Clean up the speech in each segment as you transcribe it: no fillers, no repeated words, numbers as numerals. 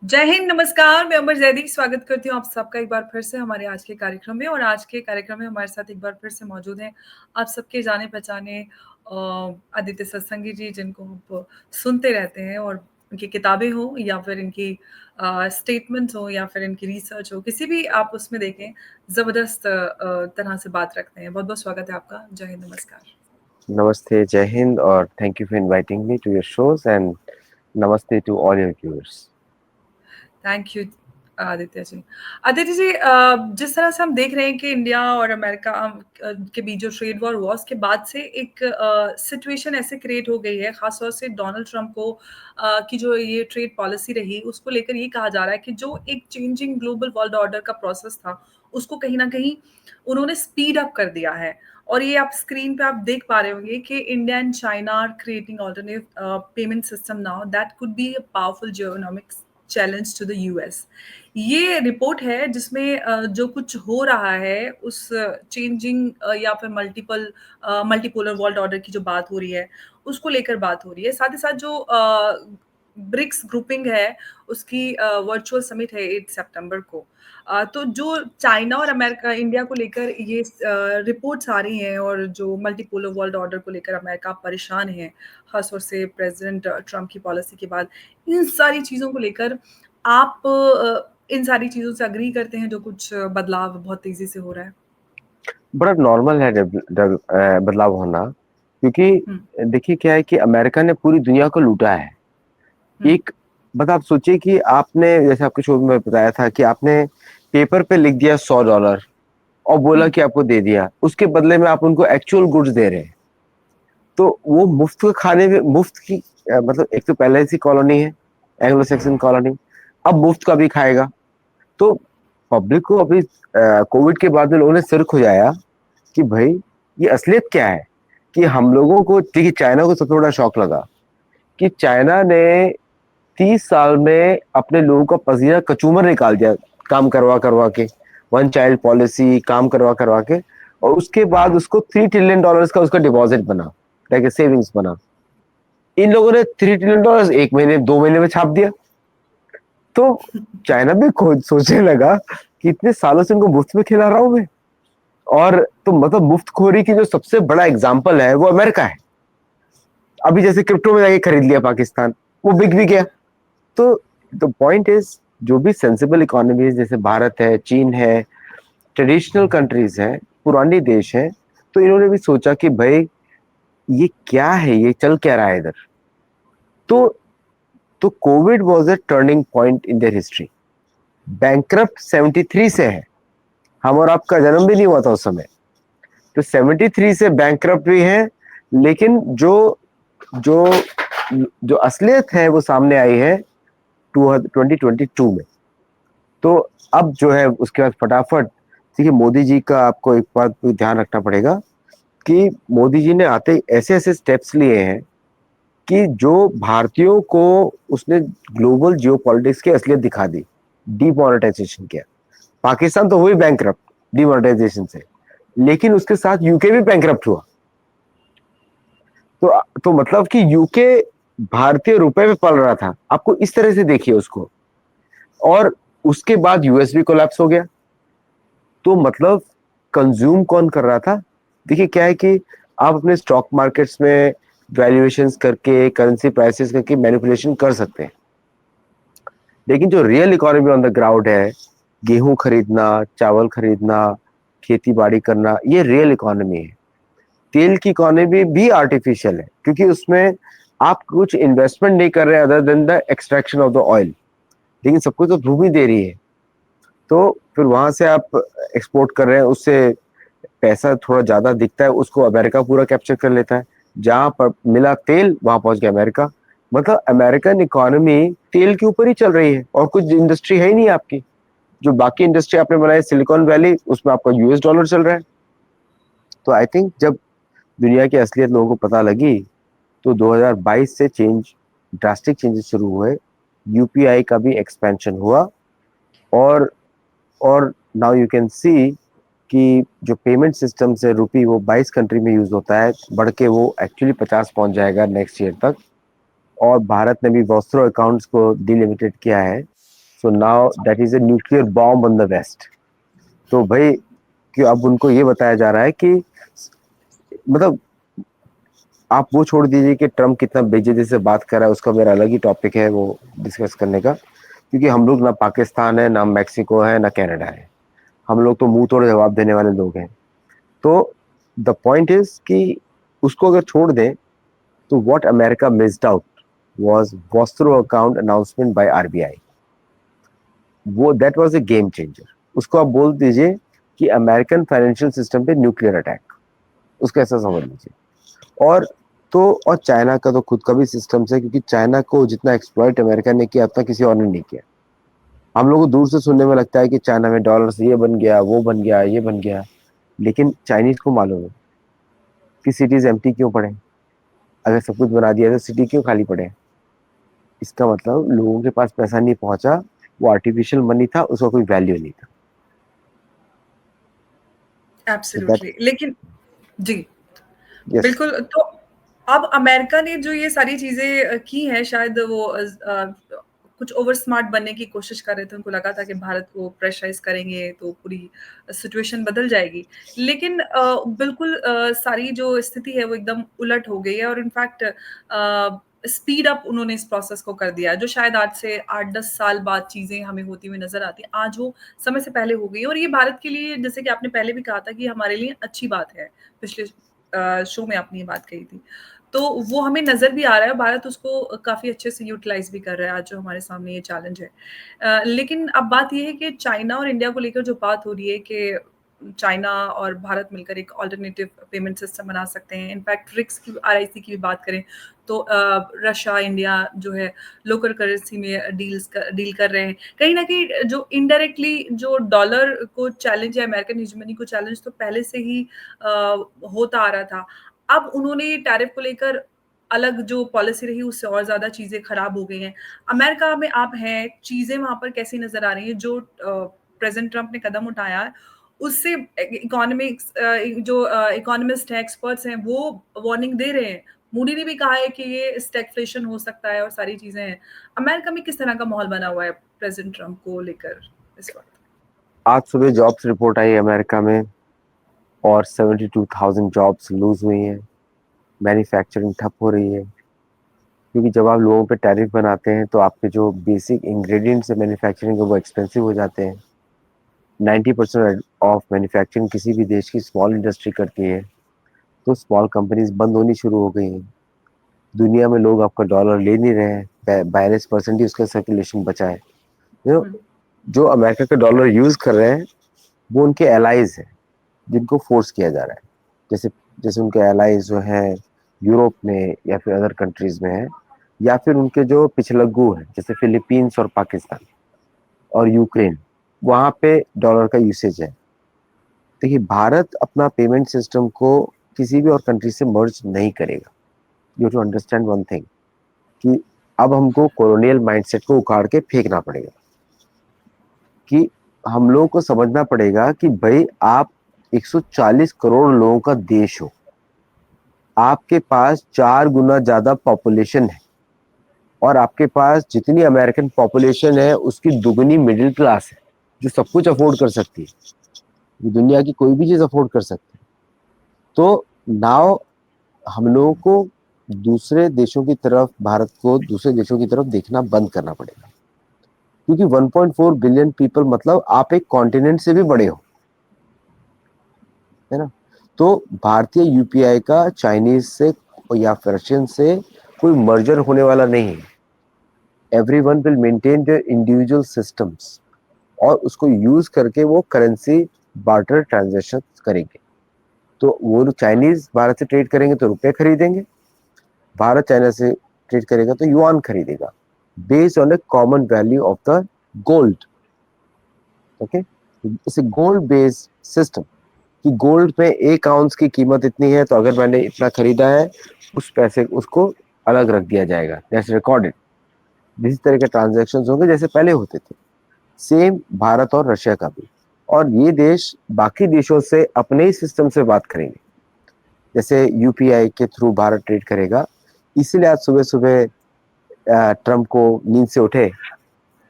जय हिंद, नमस्कार। मैं अमर जैदी स्वागत करती हूँ आप सबका एक बार फिर से हमारे आज के कार्यक्रम में। और आज के कार्यक्रम में हमारे साथ एक बार फिर से मौजूद हैं आप सबके जाने-पहचाने आदित्य सत्संगी जी, जिनको आप सुनते रहते हैं, और उनकी किताबें हों या फिर इनकी स्टेटमेंट्स हों या फिर इनकी रिसर्च हो, किसी भी आप उसमें देखें, ज़बरदस्त तरह से बात रखते हैं। बहुत-बहुत स्वागत है आपका। जय हिंद, नमस्कार। Namaste, Jai Hind, or thank you for inviting me to your shows, and namaste to all your viewers. Thank you Aditya ji. Aditya ji, जिस तरह से हम देख रहे हैं कि इंडिया और अमेरिका के बीच जो ट्रेड वॉर हुआ, उसके बाद से एक सिचुएशन ऐसे क्रिएट हो गई है, खासतौर से डोनाल्ड ट्रंप को की जो ये ट्रेड पॉलिसी रही, उसको लेकर ये कहा जा रहा है कि जो एक चेंजिंग ग्लोबल वर्ल्ड ऑर्डर का प्रोसेस था, उसको कहीं ना कहीं उन्होंने स्पीड अप कर दिया है। और ये आप स्क्रीन पे आप देख पा रहे होंगे कि India and China are creating alternative payment system now that could be a powerful geoeconomics challenge to the US. ये रिपोर्ट है जिसमें जो कुछ हो रहा है उस चेंजिंग या फिर मल्टीपोलर वर्ल्ड ऑर्डर की जो बात हो रही है, उसको लेकर बात हो रही है। साथ ही साथ जो ब्रिक्स ग्रुपिंग है, उसकी वर्चुअल समिट है 8 सितंबर को। तो जो चाइना और अमेरिका इंडिया को लेकर ये रिपोर्ट्स आ रही हैं, और जो मल्टीपोलर वर्ल्ड ऑर्डर को लेकर अमेरिका परेशान है, खासतौर से प्रेसिडेंट ट्रम्प की पॉलिसी के बाद, इन सारी चीज़ों को लेकर आप इन सारी चीज़ों से एग्री करते हैं, जो कुछ बदलाव बहुत तेज़ी से हो रहा है? बड़ा नॉर्मल है बदलाव होना, क्योंकि हुँ, देखिए क्या है कि अमेरिका ने पूरी दुनिया को लूटा है। हुँ, एक मतलब आप सोचिए कि आपने, जैसे आपके शो में बताया था कि आपने पेपर पे लिख दिया $100 और बोला हुँ, कि आपको दे दिया, उसके बदले में आप उनको एक्चुअल गुड्स दे रहे हैं। तो वो मुफ्त के खाने में मुफ्त की मतलब एक तो पहले से कॉलोनी है, एंग्लो सैक्सन कॉलोनी, अब मुफ्त का भी खाएगा। तो पब्लिक को अभी कोविड के बाद में लोगों ने सिर खुजाया कि भाई ये असलियत क्या है। कि हम लोगों को, देखिए चाइना को सबसे बड़ा शौक लगा कि चाइना ने 30 साल में अपने लोगों का पसीना कचूमर निकाल दिया, काम करवा करवा के, वन चाइल्ड पॉलिसी काम करवा करवा के, और उसके बाद उसको $3 ट्रिलियन का उसका डिपॉजिट बना, लाइक सेविंग्स बना। इन लोगों ने $3 ट्रिलियन 1 महीने 2 महीने में छाप दिया। तो चाइना भी खुद सोचने लगा कि इतने सालों से इनको मुफ्त में खिला रहा हूं मैं। और तो मतलब मुफ्तखोरी की जो सबसे बड़ा एग्जाम्पल है वो अमेरिका है। अभी जैसे क्रिप्टो में जाके खरीद लिया पाकिस्तान, वो बिक भी गया। तो द पॉइंट इज, जो भी सेंसिबल इकोनॉमीज जैसे भारत है, चीन है, ट्रेडिशनल कंट्रीज हैं, पुरानी देश हैं, तो इन्होंने भी सोचा कि भाई ये क्या है, ये चल क्या रहा है इधर। तो तो Covid was a turning point in their history. Bankrupt 73 से है, हम और आपका जन्म भी नहीं हुआ था उस समय। तो 73 से बैंकरप्ट भी है, लेकिन जो जो जो असलियत है वो सामने आई है 2022 में। तो अब जो है उसके बाद फटाफट, देखिए मोदी जी का आपको एक बात ध्यान रखना पड़ेगा कि मोदी जी ने आते ही ऐसे ऐसे स्टेप्स लिए हैं कि जो भारतीयों को उसने ग्लोबल जियोपॉलिटिक्स की असलियत दिखा दी। डीमोनेटाइजेशन किया, पाकिस्तान तो हुई बैंकरप्ट डीमोनेटाइजेशन से, लेकिन उसके साथ यूके भी बैंकरप्ट हुआ। तो मतलब कि यूके भारतीय रुपए में पल रहा था, आपको इस तरह से देखिए उसको। और उसके बाद यूएस भी कोलैप्स हो गया। तो मतलब कंज्यूम कौन कर रहा था? देखिए क्या है कि आप अपने स्टॉक मार्केट्स में वैल्यूएशंस करके, करेंसी प्राइसेस करके मैनिपुलेशन कर सकते हैं, लेकिन जो real economy on the ground है, गेहूं खरीदना, चावल खरीदना, खेती बाड़ी करना, ये रियल इकोनॉमी है। तेल की इकोनॉमी भी आर्टिफिशियल है, क्योंकि उसमें आप कुछ इन्वेस्टमेंट नहीं कर रहे other than the extraction of the oil, लेकिन सब कुछ तो भूमि दे रही है। तो फिर वहां से आप एक्सपोर्ट कर रहे हैं, उससे पैसा थोड़ा ज्यादा दिखता है, उसको अमेरिका पूरा कैप्चर कर लेता है। जहां पर मिला तेल वहां पहुंच गया अमेरिका। मतलब अमेरिकन इकोनॉमी तेल के ऊपर ही चल रही है, और कुछ इंडस्ट्री है ही नहीं आपकी। जो बाकी इंडस्ट्री आपने बनाई सिलिकॉन वैली, उसमें आपका यूएस डॉलर चल रहा है। तो आई थिंक जब दुनिया की असलियत लोगों को पता लगी, तो 2022 से ड्रास्टिक चेंजेस शुरू हुए। यूपीआई का भी एक्सपेंशन हुआ, और नाउ यू कैन सी कि जो पेमेंट सिस्टम से रुपी वो 22 कंट्री में यूज होता है, बढ़ के वो एक्चुअली 50 पहुंच जाएगा नेक्स्ट ईयर तक। और भारत ने भी वॉस्त्रो अकाउंट्स को डिलिमिटेड किया है। So now that is a nuclear bomb on the west. तो भाई कि अब उनको ये बताया जा रहा है कि मतलब आप वो छोड़ दीजिए कि ट्रम्प कितना बेइज्जती से बात कर रहा है, उसका मेरा अलग ही टॉपिक है वो डिस्कस करने का, क्योंकि हम लोग ना पाकिस्तान है, ना मैक्सिको है, ना कनाडा है। हम लोग तो मुंह तोड़ जवाब देने वाले लोग हैं। तो द पॉइंट इज कि उसको अगर छोड़ दें तो what America missed out was vostro account announcement by RBI. वो that was a game changer. उसको आप बोल दीजिए कि अमेरिकन फाइनेंशियल सिस्टम पे न्यूक्लियर अटैक, उसको ऐसा समझ लीजिए। और चाइना का तो खुद का भी सिस्टम है, क्योंकि चाइना को जितना एक्सप्लॉइट अमेरिका ने किया उतना किसी और ने नहीं किया। हम लोग को दूर से सुनने में लगता है कि चाइना में डॉलर से ये बन गया, वो बन गया, ये बन गया, लेकिन चाइनीज को मालूम है कि सिटीज एम्प्टी क्यों पड़े। अगर सब कुछ बना दिया तो सिटी क्यों खाली पड़े। इसका मतलब लोगों के पास पैसा नहीं पहुंचा, वो आर्टिफिशियल मनी था, उसका कोई वैल्यू नहीं था। तो दैट एब्सोल्युटली। लेकिन जी, यस। बिल्कुल। तो अब अमेरिका ने जो ये सारी चीज़ें की हैं, शायद वो कुछ ओवर स्मार्ट बनने की कोशिश कर रहे थे। उनको लगा था कि भारत को प्रेशराइज़ करेंगे तो पूरी सिचुएशन बदल जाएगी। लेकिन बिल्कुल सारी जो स्थिति है वो एकदम उलट हो गई है, और इनफैक्ट स्पीड अप उन्होंने इस प्रोसेस को कर दिया है, जो शायद आज से 8-10 साल बाद चीज़ें हमें होती हुई नज़र आती हैं, आज वो समय से पहले हो गई है। और ये भारत के लिए, जैसे कि आपने पहले भी कहा था, कि हमारे लिए अच्छी बात है। पिछले शो में आपने ये बात कही थी। तो वो हमें नज़र भी आ रहा है, भारत उसको काफ़ी अच्छे से यूटिलाइज़ भी कर रहा है, आज जो हमारे सामने ये चैलेंज है। लेकिन अब बात ये है कि चाइना और इंडिया को लेकर जो बात हो रही है कि चाइना और भारत मिलकर एक अल्टरनेटिव पेमेंट सिस्टम बना सकते हैं। इनफैक्ट ब्रिक्स की, आरआईसी की भी बात करें तो रशिया, इंडिया जो है लोकल करेंसी में डील कर रहे हैं। कहीं न कहीं जो इनडायरेक्टली जो डॉलर को चैलेंज है, अमेरिकन हेजेमनी को चैलेंज तो पहले से ही अ, होता आ रहा था। अब उन्होंने टैरिफ को लेकर अलग जो पॉलिसी रही, उससे और ज़्यादा चीज़ें खराब हो गई हैं। अमेरिका में आप हैं, चीज़ें वहाँ पर कैसी नज़र आ रही हैं? जो प्रेज़िडेंट ट्रम्प ने कदम उठाया है, उससे इकोनॉमिक्स जो इकोनॉमिस्ट हैं, एक्सपर्ट्स हैं, वो वार्निंग दे रहे हैं। मूडी ने भी कहा है कि ये स्टैगफ्लेशन हो सकता है और सारी चीज़ें हैं। अमेरिका में किस तरह का माहौल बना हुआ है प्रेज़िडेंट ट्रम्प को लेकर इस वक़्त? आज सुबह जॉब्स रिपोर्ट आई अमेरिका में और 72,000 जॉब्स लूज हुई हैं। मैन्युफैक्चरिंग ठप हो रही है, क्योंकि जब आप लोगों पे टैरिफ बनाते हैं तो आपके जो बेसिक इंग्रेडिएंट्स है मैन्युफैक्चरिंग के, वो एक्सपेंसिव हो जाते हैं। 90% ऑफ मैन्युफैक्चरिंग किसी भी देश की स्मॉल इंडस्ट्री करती है। तो स्मॉल कंपनीज बंद होनी शुरू हो गई हैं। दुनिया में लोग आपका डॉलर ले नहीं रहे हैं, 42% ही उसका सर्कुलेशन बचा है। यू नो, हुँ, जो अमेरिका का डॉलर यूज कर रहे हैं वो उनके एलाइज हैं, जिनको फोर्स किया जा रहा है। जैसे जैसे उनके एलाइज जो हैं यूरोप में या फिर अदर कंट्रीज में है, या फिर उनके जो पिछलग्गू हैं जैसे फिलीपींस और पाकिस्तान और यूक्रेन, वहां पे डॉलर का यूसेज है। देखिए, भारत अपना पेमेंट सिस्टम को किसी भी और कंट्री से मर्ज नहीं करेगा। You to understand one thing, कि अब हमको कॉलोनियल माइंडसेट को उखाड़ के फेंकना पड़ेगा। कि हम लोगों को समझना पड़ेगा कि भाई आप 140 करोड़ लोगों का देश हो, आपके पास 4 गुना ज्यादा पॉपुलेशन है, और आपके पास जितनी अमेरिकन पॉपुलेशन है उसकी दुगनी मिडिल क्लास है, जो सब कुछ अफोर्ड कर सकती है, जो दुनिया की कोई भी चीज अफोर्ड कर सकती है। तो नाउ हम लोगों को दूसरे देशों की तरफ, भारत को दूसरे देशों की तरफ देखना बंद करना पड़ेगा, क्योंकि 1.4 बिलियन पीपल मतलब आप एक कॉन्टिनेंट से भी बड़े हो, है ना। तो भारतीय यूपीआई का चाइनीज से या रशियन से कोई मर्जर होने वाला नहीं है। Everyone will maintain their individual systems, और उसको यूज करके वो करेंसी बार्टर ट्रांजैक्शन करेंगे। तो वो चाइनीज भारत से ट्रेड करेंगे तो रुपए खरीदेंगे, भारत चाइना से ट्रेड करेगा तो युआन खरीदेगा, based on A common value of the gold. Okay, it's a gold based system, कि गोल्ड में 1 आउंस की कीमत इतनी है, तो अगर मैंने इतना खरीदा है, उस पैसे उसको अलग रख दिया जाएगा, दैट्स रिकॉर्डेड। इसी तरह के ट्रांजेक्शन होंगे जैसे पहले होते थे। सेम भारत और रशिया का भी। और ये देश बाकी देशों से अपने ही सिस्टम से बात करेंगे, जैसे यूपीआई के थ्रू भारत ट्रेड करेगा। इसीलिए आज सुबह सुबह ट्रम्प को नींद से उठे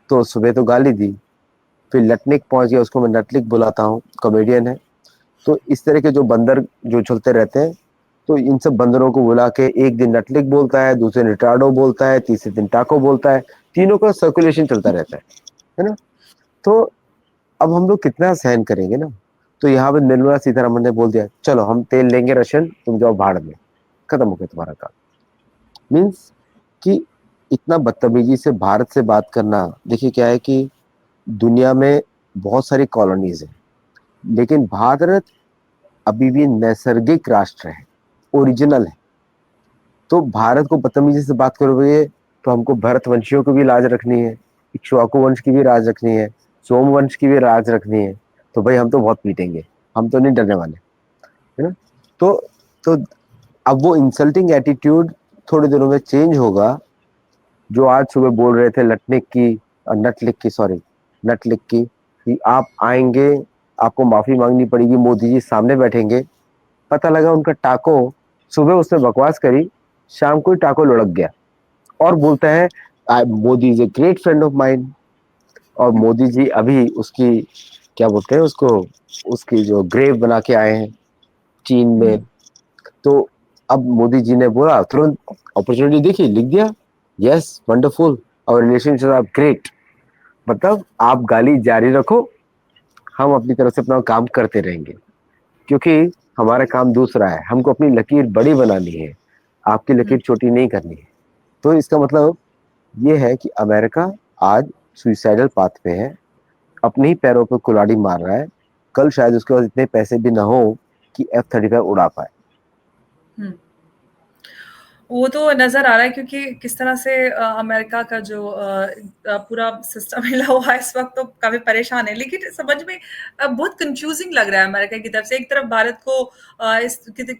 तो सुबह तो गाली दी, फिर लटनिक पहुंच गया, उसको मैं नटलिक बुलाता हूँ, कॉमेडियन है। तो इस तरह के जो बंदर जो चलते रहते हैं, तो इन सब बंदरों को बुला के एक दिन नटलिक बोलता है, दूसरे दिन रिटार्डो बोलता है, तीसरे दिन टाको बोलता है, तीनों का सर्कुलेशन चलता रहता है ना। तो अब हम लोग कितना सहन करेंगे ना। तो यहाँ पे निर्मला सीतारमण ने बोल दिया, चलो हम तेल लेंगे रशियन, तुम जाओ भाड़ में, खत्म हो गया तुम्हारा काम। मीन्स कि इतना बदतमीजी से भारत से बात करना। देखिए क्या है कि दुनिया में बहुत सारी कॉलोनीज हैं, लेकिन भारत अभी भी नैसर्गिक राष्ट्र है, ओरिजिनल है। तो भारत को बदतमीजी से बात करोगे तो हमको भरत वंशियों की भी लाज रखनी है, इक्ष्वाकु वंश की भी राज रखनी है, सोम वंश की भी राज रखनी है। तो भाई हम तो बहुत पीटेंगे, हम तो नहीं डरने वाले, है ना। तो तो अब वो इंसल्टिंग एटीट्यूड थोड़े दिनों में चेंज होगा। जो आज सुबह बोल रहे थे लटनिक की, नटलिक की, सॉरी, नटलिक की, कि आप आएंगे, आपको माफी मांगनी पड़ेगी, मोदी जी सामने बैठेंगे। पता लगा उनका टाको, सुबह उसने बकवास करी, शाम को ही टाको लुढ़क गया और बोलता है Modi is a great friend of mind. और मोदी जी अभी उसकी क्या बोलते हैं उसको, उसकी जो ग्रेव बना के आए हैं चीन में। तो अब मोदी जी ने बोला, तुरंत अपॉर्चुनिटी देखी, लिख दिया, यस वंडरफुल, और रिलेशनशिप आर ग्रेट। मतलब आप गाली जारी रखो, हम अपनी तरफ से अपना काम करते रहेंगे, क्योंकि हमारा काम दूसरा है, हमको अपनी लकीर बड़ी बनानी है, आपकी लकीर छोटी नहीं करनी है। तो इसका मतलब ये है कि अमेरिका आज सुइसाइडल पाथ पे है, अपने ही पैरों पर कुल्हाड़ी मार रहा है। कल शायद उसके पास इतने पैसे भी ना हो कि F-35 उड़ा पाए। वो तो नज़र आ रहा है क्योंकि किस तरह से अमेरिका का जो पूरा सिस्टम हिला हुआ है इस वक़्त, तो काफ़ी परेशान है। लेकिन समझ में बहुत कन्फ्यूज़िंग लग रहा है अमेरिका की तरफ से। एक तरफ भारत को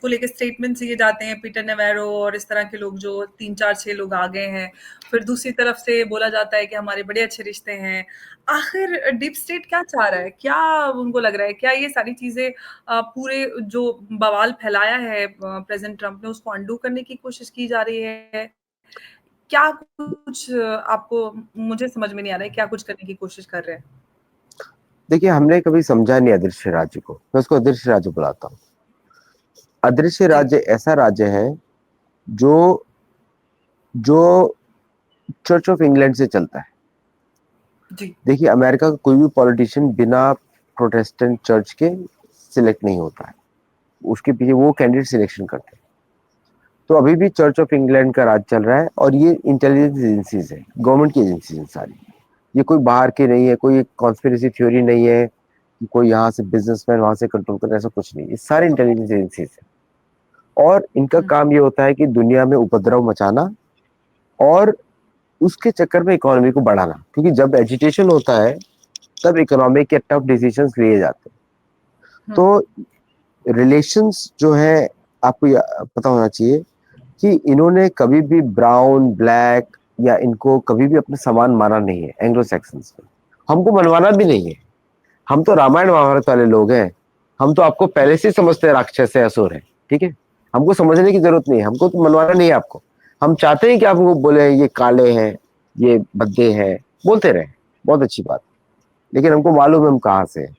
को लेके स्टेटमेंट्स दिए जाते हैं, पीटर नेवेरो और इस तरह के लोग जो 3, 4, 6 लोग आ गए हैं। फिर दूसरी तरफ से बोला जाता है कि हमारे बड़े अच्छे रिश्ते हैं। आखिर डीप स्टेट क्या चाह रहा है? क्या उनको लग रहा है? क्या ये सारी चीज़ें पूरे जो बवाल फैलाया है प्रेज़िडेंट ट्रंप ने, उसको अंडू करने की कोशिश की जा रही है? क्या कुछ आपको, मुझे समझ में नहीं आ रहा है, क्या कुछ करने की कोशिश कर रहे हैं? देखिए हमने कभी समझा नहीं अदृश्य राज्य को, मैं उसको अदृश्य राज्य बुलाता हूँ। अदृश्य जी, राज्य ऐसा राज्य है जो जो चर्च ऑफ इंग्लैंड से चलता है। जी। देखिए अमेरिका का कोई भी पॉलिटिशियन बिना प्रोटेस्टेंट चर्च के सिलेक्ट नहीं होता है, उसके पीछे वो कैंडिडेट सिलेक्शन करते हैं। तो अभी भी चर्च ऑफ इंग्लैंड का राज चल रहा है, और ये इंटेलिजेंस एजेंसीज है, गवर्नमेंट की एजेंसीज हैं सारी। ये कोई बाहर की नहीं है, कोई कॉन्स्पिरेसी थ्योरी नहीं है कि कोई यहाँ से बिजनेसमैन वहां से कंट्रोल कर, ऐसा कुछ नहीं। ये सारे इंटेलिजेंस एजेंसीज है, और इनका हुँ, काम ये होता है कि दुनिया में उपद्रव मचाना और उसके चक्कर में इकोनॉमी को बढ़ाना, क्योंकि जब एजिटेशन होता है तब इकोनॉमी के टफ डिसीजंस लिए जाते हैं। हुँ, तो रिलेशंस जो है, आपको पता होना चाहिए कि इन्होंने कभी भी ब्राउन ब्लैक या इनको कभी भी अपने समान माना नहीं है एंग्लो सैक्सन्स में। हमको मनवाना भी नहीं है, हम तो रामायण महाभारत वाले लोग हैं। हम तो आपको पहले से ही समझते हैं राक्षस है, असुर है, ठीक है। हमको समझने की जरूरत नहीं है, हमको तो मनवाना नहीं है आपको। हम चाहते हैं कि आप हमको बोले ये काले हैं, ये भद्दे हैं, बोलते रहे, बहुत अच्छी बात। लेकिन हमको मालूम है हम कहाँ से हैं,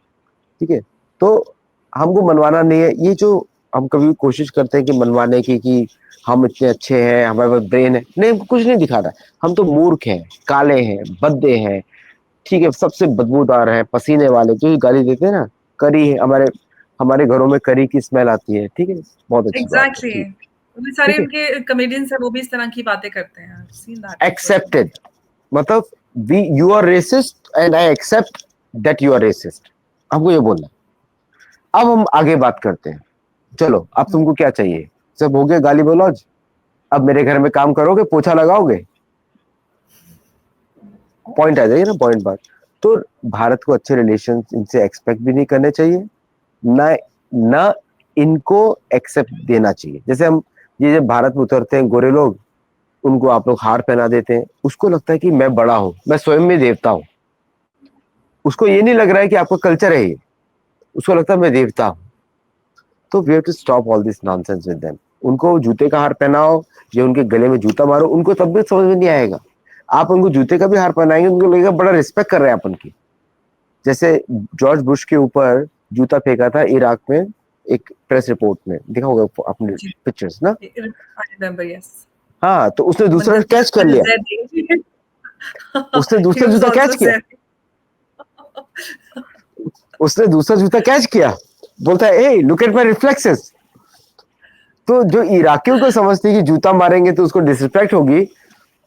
ठीक है। तो हमको मनवाना नहीं है। ये जो हम कभी कोशिश करते हैं कि मनवाने की, कि हम इतने अच्छे हैं, हमारे पास ब्रेन है, नहीं, हमको कुछ नहीं दिखा रहा है। हम तो मूर्ख हैं, काले हैं, भद्दे हैं, ठीक है, सबसे बदबूदार है, पसीने वाले, जो ये गाली देते हैं ना, करी है, हमारे हमारे घरों में करी की स्मेल आती है, ठीक है, बहुत अच्छी बात है, एग्ज़ैक्टली। ठीक, वो सारे ठीक है। उनके कॉमेडियंस हैं, वो भी इस तरह की बातें करते हैं। I have seen that person. Accepted, मतलब we you are racist and I accept that you are racist, हमको ये बोलना। अब हम आगे बात करते हैं। चलो अब हुँ, तुमको क्या चाहिए, सब हो गया गाली गलौज, अब मेरे घर में काम करोगे, पोछा लगाओगे, पॉइंट आ जाइए ना, पॉइंट बात। तो भारत को अच्छे रिलेशन इनसे एक्सपेक्ट भी नहीं करने चाहिए, ना ना इनको एक्सेप्ट देना चाहिए। जैसे हम, ये जब भारत में उतरते हैं गोरे लोग, उनको आप लोग हार पहना देते हैं, उसको लगता है कि मैं बड़ा हूं, मैं स्वयं में देवता हूं। उसको ये नहीं लग रहा है कि आपका कल्चर है ये, उसको लगता है मैं देवता हूं। तो we have to stop all this nonsense with them. उनको जूते का हार पहनाओ या उनके गले में जूता मारो, उनको तब भी समझ में नहीं आएगा। आप उनको जूते का भी हार पहनाएंगे, उनको लगेगा बड़ा रिस्पेक्ट कर रहे हैं अपन की। जैसे जॉर्ज बुश के ऊपर जूता फेंका था इराक में, एक प्रेस रिपोर्ट में देखा होगा आपने जी, पिक्चर्स ना। I remember, yes. हाँ, तो उसने दूसरा Manzil कैच कर Manzil लिया, Zaidi. उसने He दूसरा was जूता also कैच किया, Zaidi. उसने दूसरा जूता कैच किया, बोलता है ए लुक एट माय रिफ्लेक्सेस। तो जो इराकियों को समझते हैं कि जूता मारेंगे तो उसको डिसरिस्पेक्ट होगी,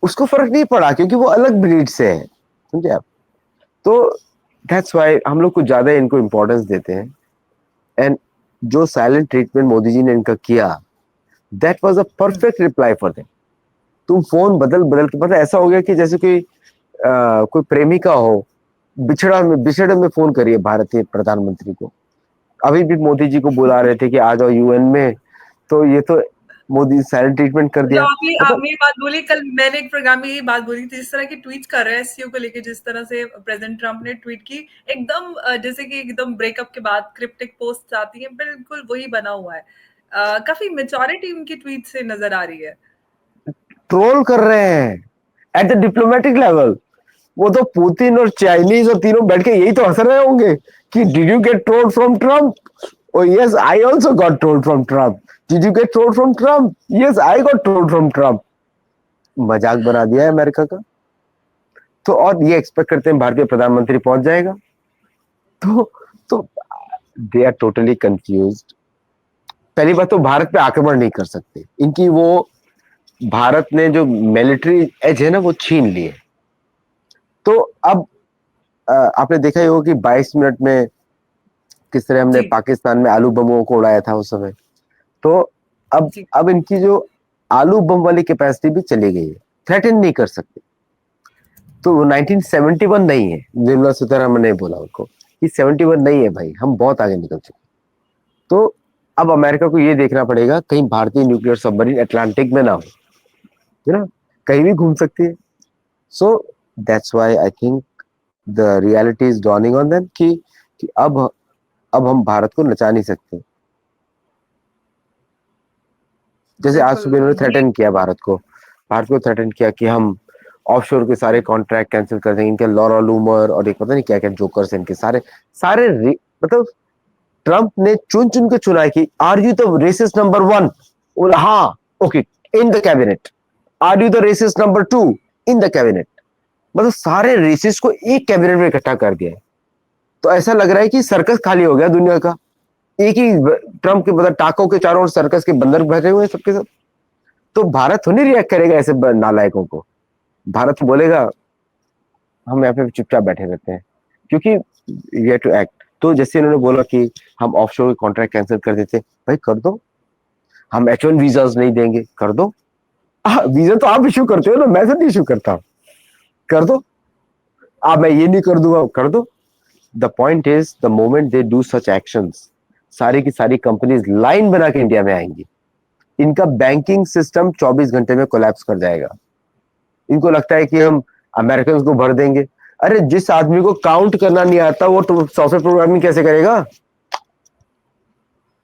उसको फर्क नहीं पड़ा क्योंकि वो अलग ब्रीड से है, समझे आप। तो दैट्स व्हाई हम लोग कुछ ज्यादा इनको इम्पोर्टेंस देते हैं। एंड जो साइलेंट ट्रीटमेंट मोदी जी ने इनका किया, that was a Hmm. Perfect reply for them. तुम फोन बदल बदल के, मतलब ऐसा हो गया कि जैसे कोई प्रेमिका हो, बिछड़े में फोन करिए भारतीय प्रधानमंत्री को। अभी भी मोदी जी को बुला रहे थे कि आ जाओ यूएन में, तो ये तो मोदी साइलेंट ट्रीटमेंट कर मतलब दिया, मतलब आपने ये बात बोली, कल मैंने एक प्रोग्राम में यही बात बोली थी, जिस तरह की ट्वीट्स कर रहे हैं एससीओ को लेके, जिस तरह से प्रेसिडेंट ट्रम्प ने ट्वीट की, एकदम जैसे कि एकदम ब्रेकअप के बाद क्रिप्टिक पोस्ट आती है, बिल्कुल वही बना हुआ है। काफी मेच्योरिटी उनकी ट्वीट से नजर आ रही है। ट्रोल कर रहे हैं एट द डिप्लोमेटिक लेवल। वो तो पुतिन और चाइनीज और तीनों बैठ के यही तो हंस रहे होंगे कि did you get troll from Trump? Oh yes, I also got trolled from Trump. Did you get trolled from Trump? Yes, I got trolled from Trump. मजाक बना दिया है अमेरिका का। तो और ये एक्सपेक्ट करते हैं भारतीय प्रधानमंत्री पहुंच जाएगा। तो तो दे आर टोटली कंफ्यूज्ड। पहली बात तो भारत पे आक्रमण नहीं कर सकते, इनकी वो भारत ने जो मिलिट्री एज है ना वो छीन लिए। तो अब आपने देखा ही होगा कि 22 मिनट में किस तरह हमने जी, पाकिस्तान में आलू बमों को उड़ाया था उस समय। तो अब जी, अब इनकी जो आलू बम वाली कैपेसिटी भी चली गई है, थ्रेटन नहीं कर सकते। तो वो 1971 नहीं है, निर्मला सीतारमण ने बोला उनको कि 71 नहीं है भाई, हम बहुत आगे निकल चुके। तो अब अमेरिका को ये देखना पड़ेगा कहीं भारतीय न्यूक्लियर सबमरीन अटलांटिक में ना हो, है ना, कहीं भी घूम सकती है। So that's why I think the reality is dawning on them कि अब हम भारत को नचा नहीं सकते। जैसे आज बिल्कुल। सुबह इन्होंने ये थ्रेटन किया भारत को थ्रेटन किया कि हम ऑफशोर के सारे कॉन्ट्रैक्ट कैंसिल कर देंगे, इनके लॉरा लूमर और एक पता नहीं क्या क्या जोकर्स, इनके सारे सारे मतलब ट्रम्प ने चुन चुन के चुना कि are you the racist number one? बोला हाँ, okay, in the cabinet. Are you the racist number two? In the cabinet. मतलब सारे रेसिस्ट को एक कैबिनेट में इकट्ठा कर दिया है। तो ऐसा लग रहा है कि सर्कस खाली हो गया दुनिया का। एक ही ट्रम्प के मतलब टाकों के चारों ओर सर्कस के बंदर बैठे हुए हैं सबके सब। तो भारत तो नहीं रिएक्ट करेगा ऐसे नालायकों को। भारत बोलेगा हम यहाँ पे चुपचाप बैठे रहते हैं, क्योंकि ये टू एक्ट। तो जैसे इन्होंने बोला कि हम ऑफशोर के कॉन्ट्रैक्ट कैंसिल कर देते, भाई कर दो। हम H1 वीजास नहीं देंगे, कर दो। वीजा तो आप इशू करते हो ना, मैं तो नहीं इशू करता। कर दो। मैं ये नहीं कर दूंगा, कर दो। The point is the moment they do such actions, सारी की सारी कंपनीज लाइन बना के इंडिया में आएंगी। इनका बैंकिंग सिस्टम 24 घंटे में कोलैप्स कर जाएगा। इनको लगता है कि हम अमेरिकन को भर देंगे। अरे जिस आदमी को काउंट करना नहीं आता वो तो सॉफ्टवेयर प्रोग्रामिंग कैसे करेगा, है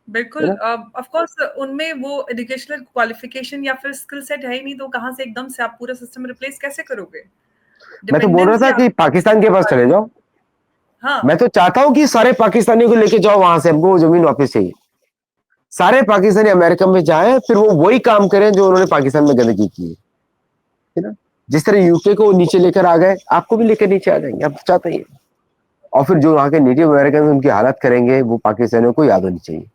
बिल्कुल, ना। ऑफ कोर्स उनमें वो एजुकेशनल क्वालिफिकेशन या फिर स्किल सेट है ही नहीं, तो कहाँ से एकदम से आप पूरा सिस्टम रिप्लेस कैसे करोगे? मैं तो बोल रहा डिपेंडेंसी था कि आपकी पाकिस्तान के पास चले जाओ। हाँ, मैं तो चाहता हूं कि सारे पाकिस्तानियों को लेके जाओ वहां से, हमको वो जमीन वापस चाहिए। सारे पाकिस्तानी अमेरिका में जाए, फिर वो वही काम करें जो उन्होंने पाकिस्तान में गंदगी की है ना। जिस तरह यूके को नीचे लेकर आ गए, आपको भी लेकर नीचे आ जाएंगे, आप चाहते ही। और फिर जो वहां के नेटिव अमेरिकन उनकी हालत करेंगे, वो पाकिस्तानियों को याद होनी चाहिए।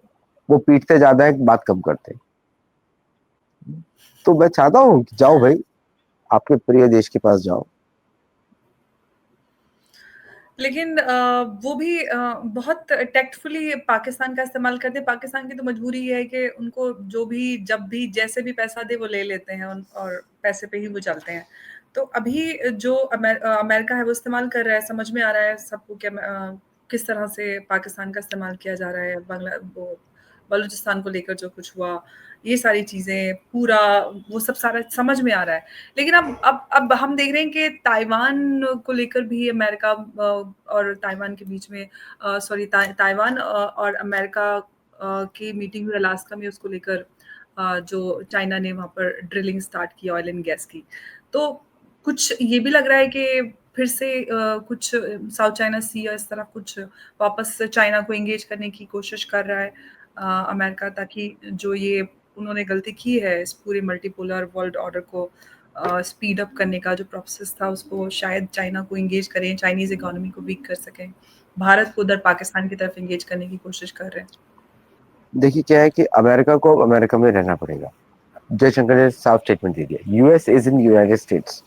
वो पीटते ज्यादा है, बात कम करते हैं। तो मैं चाहता हूँ कि जाओ भाई, आपके प्रिय देश के पास जाओ। लेकिन वो भी बहुत टैक्टफुली पाकिस्तान का इस्तेमाल करते हैं। पाकिस्तान की तो मजबूरी ये है कि उनको जो भी, जब भी, जैसे भी पैसा दे वो ले लेते हैं और पैसे पे ही वो चलते हैं। तो अभी जो अमेरिका है वो इस्तेमाल कर रहा है, समझ में आ रहा है सबको कि किस तरह से पाकिस्तान का इस्तेमाल किया जा रहा है। वो बलूचिस्तान को लेकर जो कुछ हुआ, ये सारी चीज़ें पूरा वो सब सारा समझ में आ रहा है। लेकिन अब हम देख रहे हैं कि ताइवान को लेकर भी अमेरिका और ताइवान के बीच में सॉरी ताइवान और अमेरिका की मीटिंग हुई अलास्का में, उसको लेकर जो चाइना ने वहाँ पर ड्रिलिंग स्टार्ट की ऑयल एंड गैस की। तो कुछ ये भी लग रहा है कि फिर से कुछ साउथ चाइना सी या इस तरह कुछ वापस से चाइना को एंगेज करने की कोशिश कर रहा है अमेरिका, ताकि जो ये उन्होंने गलती की है इस पूरे मल्टीपोलर वर्ल्ड ऑर्डर को स्पीड अप करने का जो प्रोसेस था, उसको शायद चाइना को एंगेज करें, चाइनीज इकोनॉमी को वीक कर सकें। भारत को उधर पाकिस्तान की तरफ एंगेज करने की कोशिश कर रहे हैं। देखिए क्या है कि अमेरिका को अमेरिका में रहना पड़ेगा। जयशंकर ने साफ स्टेटमेंट दे दिया, US is in United States.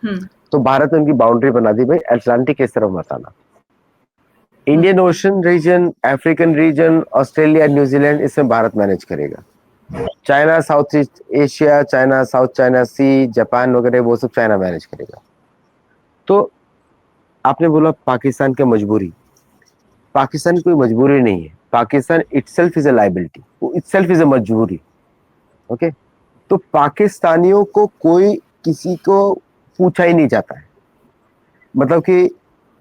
हम्म तो भारत ने उनकी बाउंड्री बना दी, भाई अटलांटिक इस तरफ मत आना। Indian hmm ocean region, African region, Australia, New Zealand, इसमें भारत मैनेज करेगा। China South East Asia, China South China Sea, Japan वगैरह वो सब चाइना मैनेज करेगा। तो आपने बोला पाकिस्तान की मजबूरी, पाकिस्तान की कोई मजबूरी नहीं है। Pakistan itself is a liability, वो इटसेल्फ इज अ मजबूरी। ओके, तो पाकिस्तानियों को कोई किसी को पूछा ही नहीं जाता है। मतलब कि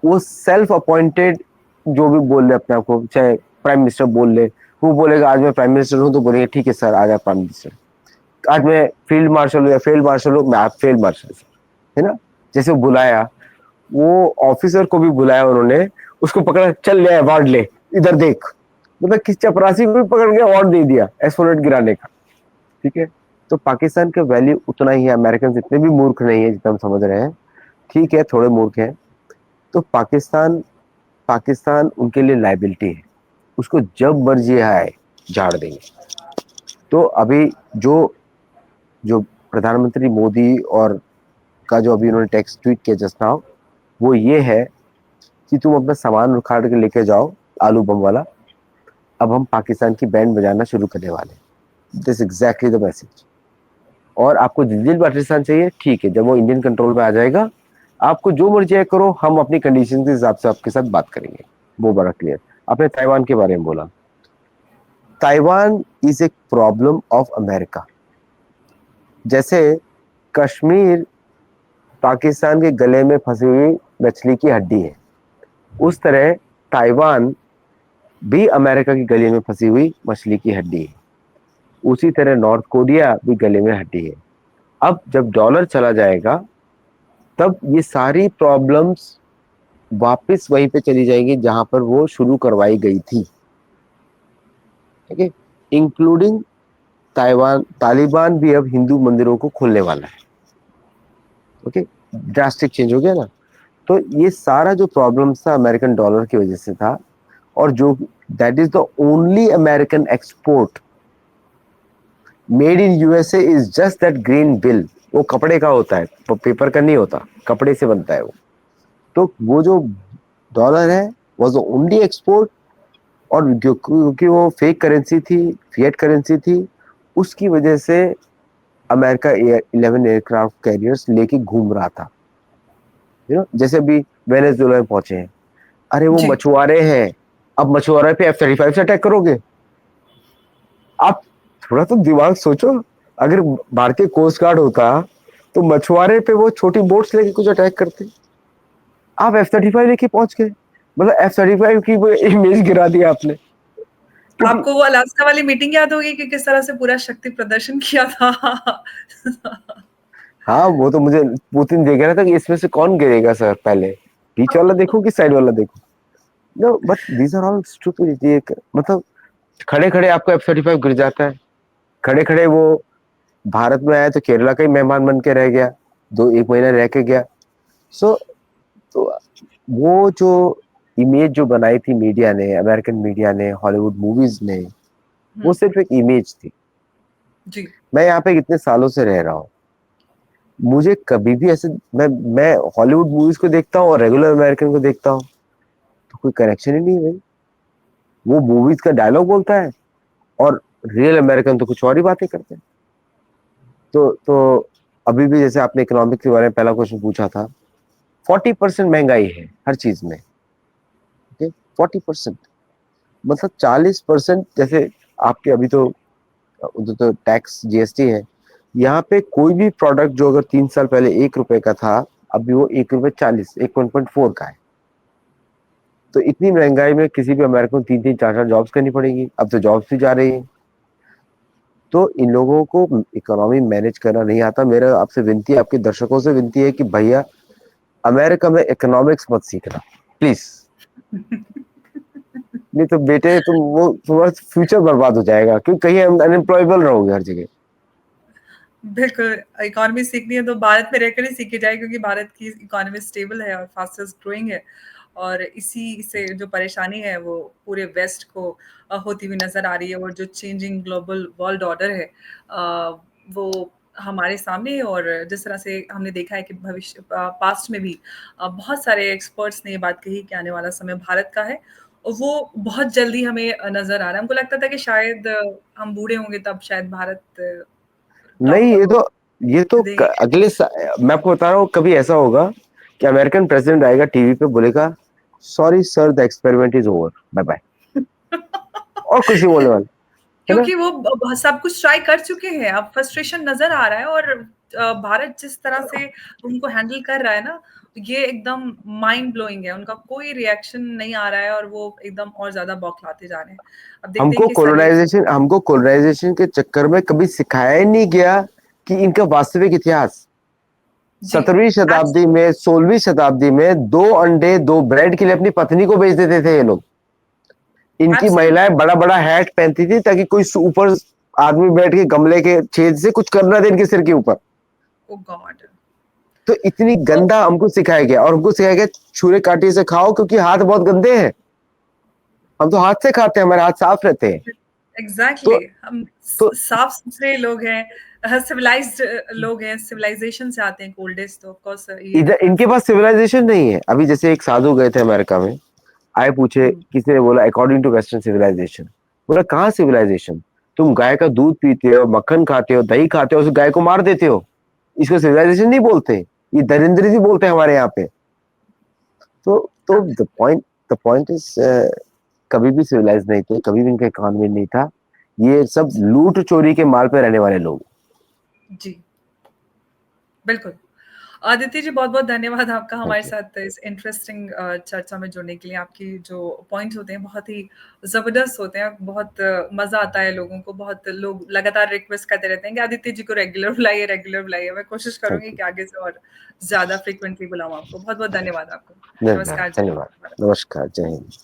वो सेल्फ अपॉइंटेड जो भी बोल ले अपने आप को, चाहे प्राइम मिनिस्टर बोल ले, वो बोलेगा आज मैं प्राइम मिनिस्टर हूं, तो बोलेंगे ठीक है सर आ जाए प्राइम मिनिस्टर। आज मैं फील्ड मार्शल हूँ या फील्ड मार्शल हूँ, मैं आप फील्ड मार्शल, है ना। जैसे बुलाया, वो ऑफिसर को भी बुलाया उन्होंने, उसको पकड़ा, चल ले अवार्ड ले, इधर देख। मतलब किस चपरासी को भी पकड़ के अवार्ड दे दिया एस्पोनेट गिराने का। ठीक है, तो पाकिस्तान का वैल्यू उतना ही है। अमेरिकन इतने भी मूर्ख नहीं है जितना हम समझ रहे हैं, ठीक है थोड़े मूर्ख हैं। तो पाकिस्तान पाकिस्तान उनके लिए लाइबिलिटी है, उसको जब मर्जी आए झाड़ देंगे। तो अभी जो जो प्रधानमंत्री मोदी और का जो अभी उन्होंने टेक्स्ट ट्वीट किया जस्ट नाउ, वो ये है कि तुम अपना सामान उखाड़ के लेके जाओ, आलू बम वाला, अब हम पाकिस्तान की बैंड बजाना शुरू करने वाले। This exactly the message. और आपको दिल पाकिस्तान चाहिए, ठीक है, जब वो इंडियन कंट्रोल में आ जाएगा, आपको जो मर्जी करो, हम अपनी कंडीशन के हिसाब से आपके साथ बात करेंगे। वो बड़ा क्लियर। आपने ताइवान के बारे में बोला, Taiwan is a problem of America. जैसे कश्मीर पाकिस्तान के गले में फंसी हुई मछली की हड्डी है, उस तरह ताइवान भी अमेरिका की गले में फंसी हुई मछली की हड्डी है। उसी तरह नॉर्थ कोरिया भी गले में हड्डी है। अब जब डॉलर चला जाएगा, तब ये सारी प्रॉब्लम्स वापस वहीं पे चली जाएंगी जहां पर वो शुरू करवाई गई थी। ठीक है, इंक्लूडिंग ताइवान। तालिबान भी अब हिंदू मंदिरों को खोलने वाला है। ओके, ड्रास्टिक चेंज हो गया ना। तो ये सारा जो प्रॉब्लम्स था अमेरिकन डॉलर की वजह से था। और जो that is the only American export made in USA is just that green bill. वो कपड़े का होता है, वो पेपर का नहीं होता, कपड़े से बनता है वो। तो वो जो डॉलर है वाज द ओनली एक्सपोर्ट। और क्योंकि वो फेक करेंसी थी, फिएट करेंसी थी, उसकी वजह से अमेरिका 11 एयरक्राफ्ट कैरियर्स लेके घूम रहा था। जैसे अभी वेनेजुएला में पहुंचे हैं, अरे वो जी। मछुआरे हैं, अब मछुआरे पे F-35 से अटैक करोगे? आप थोड़ा तो दिमाग सोचो। अगर भारतीय कोस्ट गार्ड होता तो मछुआरे पे वो छोटी बोट्स लेके कुछ अटैक करते। आप F-35 लेके पहुंच गए, मतलब F-35 की वो इमेज गिरा दिया आपने। क्योंकि आपको वो अलास्का वाली मीटिंग याद होगी कि किस तरह से पूरा शक्ति प्रदर्शन किया था। हाँ, वो तो मुझे पुतिन देख रहा था कि इसमें से कौन गिरेगा सर, पहले बीच वाला देखो कि साइड वाला देखो। No, but these are all stupidity. मतलब खड़े खड़े आपको F-35 गिर जाता है, खड़े खड़े वो भारत में आया तो केरला का ही मेहमान बन के रह गया, एक महीना रह के गया। सो तो वो जो इमेज जो बनाई थी मीडिया ने, अमेरिकन मीडिया ने, हॉलीवुड मूवीज ने, वो सिर्फ एक इमेज थी। जी। मैं यहाँ पे इतने सालों से रह रहा हूँ, मुझे कभी भी ऐसे, मैं हॉलीवुड मूवीज को देखता हूँ और रेगुलर अमेरिकन को देखता हूँ, तो कोई कनेक्शन ही नहीं है भाई। वो मूवीज का डायलॉग बोलता है और रियल अमेरिकन तो कुछ और ही बातें करते हैं। तो अभी भी जैसे आपने इकोनॉमिक के बारे में पहला क्वेश्चन पूछा था, 40% महंगाई है हर चीज में। ओके, 40%, मतलब 40%। जैसे आपके अभी तो उधर तो टैक्स जीएसटी है, यहाँ पे कोई भी प्रोडक्ट जो अगर 3 साल पहले 1 रुपए का था, अभी वो 1 रुपए 40, 1.4 का है। तो इतनी महंगाई में किसी भी अमेरिकन को 3-3 4-4 जॉब्स करनी पड़ेगी। अब तो जॉब्स भी जा रही है। तो इन लोगों को इकोनॉमी मैनेज करना नहीं आता। मेरा आपसे विनती है, आपके दर्शकों से विनती है कि भैया अमेरिका में इकोनॉमिक्स मत सीखना प्लीज। नहीं तो बेटे तुम वो तुम्हारा फ्यूचर बर्बाद हो जाएगा, क्योंकि कहीं अनएम्प्लॉयबल रहोगे हर जगह। बिल्कुल, इकोनॉमी सीखनी है तो भारत में रहकर ही सीखी जाए, क्योंकि भारत की इकोनॉमी स्टेबल है और फास्टेस्ट ग्रोइंग है। और इसी से जो परेशानी है वो पूरे वेस्ट को होती हुई नज़र आ रही है, और जो चेंजिंग ग्लोबल वर्ल्ड ऑर्डर है वो हमारे सामने है। और जिस तरह से हमने देखा है कि भविष्य पास्ट में भी बहुत सारे एक्सपर्ट्स ने ये बात कही कि आने वाला समय भारत का है, और वो बहुत जल्दी हमें नज़र आ रहा है। हमको लगता था कि शायद हम बूढ़े होंगे तब शायद भारत नहीं, टॉप ये तो देंगे। मैं आपको बता रहा हूँ, कभी ऐसा होगा कि अमेरिकन प्रेसिडेंट आएगा टीवी पे, बोलेगा sorry sir the experiment is over, bye bye, और कुछ नहीं बोलने वाला, है ना। क्योंकि वो सब कुछ ट्राई कर चुके हैं, अब फ्रस्ट्रेशन नज़र आ रहा है। और भारत जिस तरह से उनको हैंडल कर रहा है ना, ये एकदम माइंड ब्लोइंग है। उनका कोई रिएक्शन नहीं आ रहा है और वो एकदम और ज़्यादा बौखलाते जा रहे हैं। अब देखते हैं कि हमको कोलोनाइजेशन के चक्कर में कभी सिखाया ही नहीं गया कि इनका वास्तविक इतिहास। जी, 17वीं शताब्दी में, 16वीं शताब्दी में 2 अंडे 2 ब्रेड के लिए अपनी पत्नी को बेच देते थे ये लोग। इनकी एब्सोल्युटली। महिलाएं बड़ा बड़ा हैट पहनती थी ताकि कोई ऊपर आदमी बैठ के गमले के छेद से कुछ करना दे इनके सिर के ऊपर। ओह गॉड! तो इतनी तो गंदा हमको सिखाया गया, और हमको सिखाया गया छुरे कांटे से खाओ क्योंकि हाथ बहुत गंदे हैं। हम तो हाथ से खाते हैं, हमारे हाथ साफ रहते हैं। एग्ज़ैक्टली, तो हम तो साफ-सुथरे लोग हैं, सिविलाइज़्ड लोग हैं, सिविलाइज़ेशन से आते हैं, कोल्ड डेज़ तो ऑफ कोर्स ये इधर इनके डिफरेंस है। पास सिविलाइजेशन नहीं है। अभी जैसे एक साधु गए थे अमेरिका में, आए पूछे, हुँ, किसी ने बोला अकॉर्डिंग टू वेस्टर्न सिविलाइजेशन। बोला कहाँ सिविलाइजेशन, तुम गाय का दूध पीते हो, मक्खन खाते हो, दही खाते हो, उस गाय को मार देते हो, इसको सिविलाइजेशन नहीं बोलते, ये दरिंद्री भी बोलते हैं हमारे यहाँ पे। तो एब्सोल्युटली। द पॉइंट इज, कभी भी सिविलाइज नहीं थे, कभी भी इनका इकोनॉमी नहीं था। ये सब लूट चोरी के माल पे रहने वाले लोग। जी, बिल्कुल। आदित्य जी, बहुत-बहुत धन्यवाद आपका थैंक हमारे यू। साथ इस इंटरेस्टिंग चर्चा में जुड़ने के लिए। आपकी जो पॉइंट्स होते हैं बहुत ही ज़बरदस्त होते हैं, बहुत मज़ा आता है लोगों को। बहुत लोग लगातार रिक्वेस्ट करते रहते हैं कि आदित्य जी को रेगुलर बुलाइए। मैं कोशिश थैंक करूँगी यू। कि आगे से और ज़्यादा फ्रीक्वेंटली बुलाऊँ आपको। बहुत-बहुत धन्यवाद आपको। धन्यवाद, नमस्कार, जय धन्यवाद। हिंद। नमस्कार, जय हिंद।